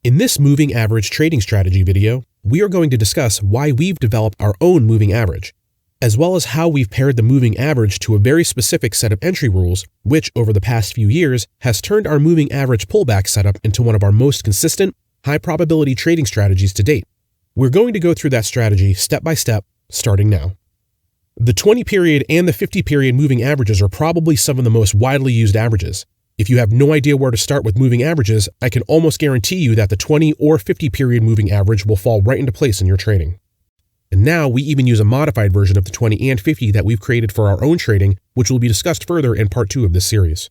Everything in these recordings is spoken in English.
In this moving average trading strategy video, we are going to discuss why we've developed our own moving average, as well as how we've paired the moving average to a very specific set of entry rules, which over the past few years has turned our moving average pullback setup into one of our most consistent, high probability trading strategies to date. We're going to go through that strategy step by step, starting now. The 20 period and the 50 period moving averages are probably some of the most widely used averages. If you have no idea where to start with moving averages, I can almost guarantee you that the 20 or 50 period moving average will fall right into place in your trading. And now we even use a modified version of the 20 and 50 that we've created for our own trading, which will be discussed further in part 2 of this series.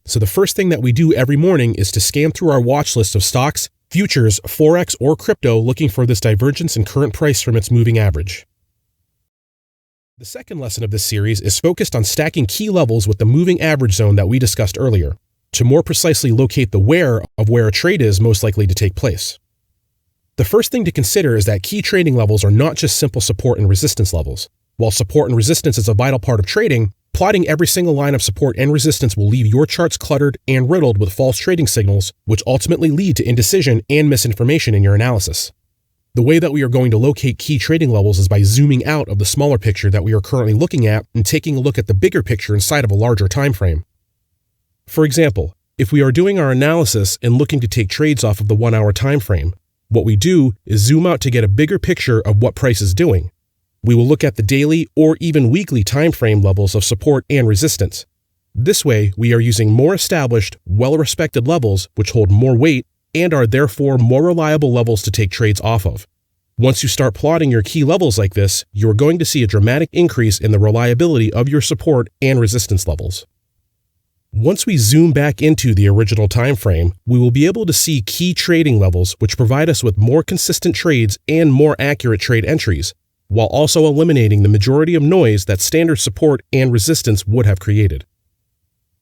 So the first thing that we do every morning is to scan through our watch list of stocks, futures, forex, or crypto looking for this divergence in current price from its moving average. The second lesson of this series is focused on stacking key levels with the moving average zone that we discussed earlier, to more precisely locate the where of where a trade is most likely to take place. The first thing to consider is that key trading levels are not just simple support and resistance levels. While support and resistance is a vital part of trading, plotting every single line of support and resistance will leave your charts cluttered and riddled with false trading signals, which ultimately lead to indecision and misinformation in your analysis. The way that we are going to locate key trading levels is by zooming out of the smaller picture that we are currently looking at and taking a look at the bigger picture inside of a larger time frame. For example, if we are doing our analysis and looking to take trades off of the 1 hour time frame, what we do is zoom out to get a bigger picture of what price is doing. We will look at the daily or even weekly time frame levels of support and resistance. This way, we are using more established, well-respected levels which hold more weight and are therefore more reliable levels to take trades off of. Once you start plotting your key levels like this, you are going to see a dramatic increase in the reliability of your support and resistance levels. Once we zoom back into the original time frame, we will be able to see key trading levels which provide us with more consistent trades and more accurate trade entries, while also eliminating the majority of noise that standard support and resistance would have created.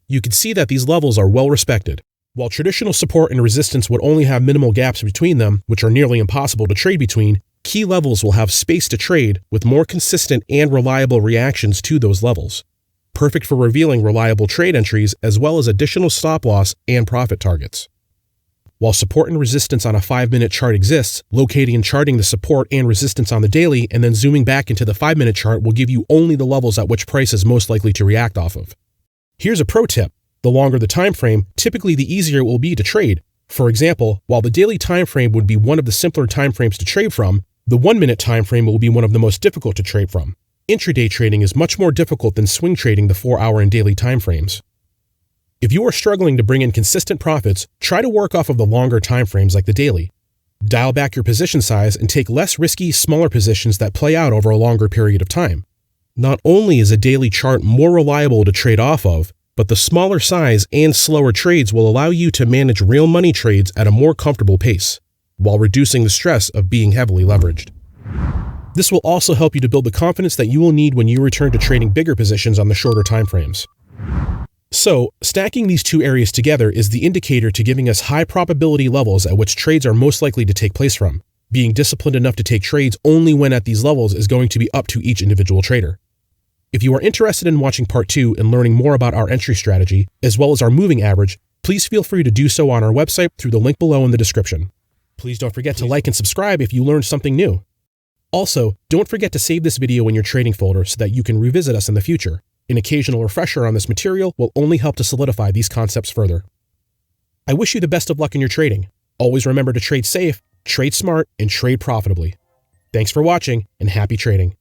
You can see that these levels are well respected. While traditional support and resistance would only have minimal gaps between them, which are nearly impossible to trade between, key levels will have space to trade with more consistent and reliable reactions to those levels, perfect for revealing reliable trade entries as well as additional stop loss and profit targets. While support and resistance on a 5-minute chart exists, locating and charting the support and resistance on the daily and then zooming back into the 5-minute chart will give you only the levels at which price is most likely to react off of. Here's a pro tip. The longer the time frame, typically the easier it will be to trade. For example, while the daily time frame would be one of the simpler time frames to trade from, the 1-minute time frame will be one of the most difficult to trade from. Intraday trading is much more difficult than swing trading the 4-hour and daily time frames. If you are struggling to bring in consistent profits, try to work off of the longer time frames like the daily. Dial back your position size and take less risky, smaller positions that play out over a longer period of time. Not only is a daily chart more reliable to trade off of, but the smaller size and slower trades will allow you to manage real money trades at a more comfortable pace, while reducing the stress of being heavily leveraged. This will also help you to build the confidence that you will need when you return to trading bigger positions on the shorter time frames. So, stacking these two areas together is the indicator to giving us high probability levels at which trades are most likely to take place from. Being disciplined enough to take trades only when at these levels is going to be up to each individual trader. If you are interested in watching part 2 and learning more about our entry strategy, as well as our moving average, please feel free to do so on our website through the link below in the description. Please don't forget to like and subscribe if you learned something new. Also, don't forget to save this video in your trading folder so that you can revisit us in the future. An occasional refresher on this material will only help to solidify these concepts further. I wish you the best of luck in your trading. Always remember to trade safe, trade smart, and trade profitably. Thanks for watching, and happy trading.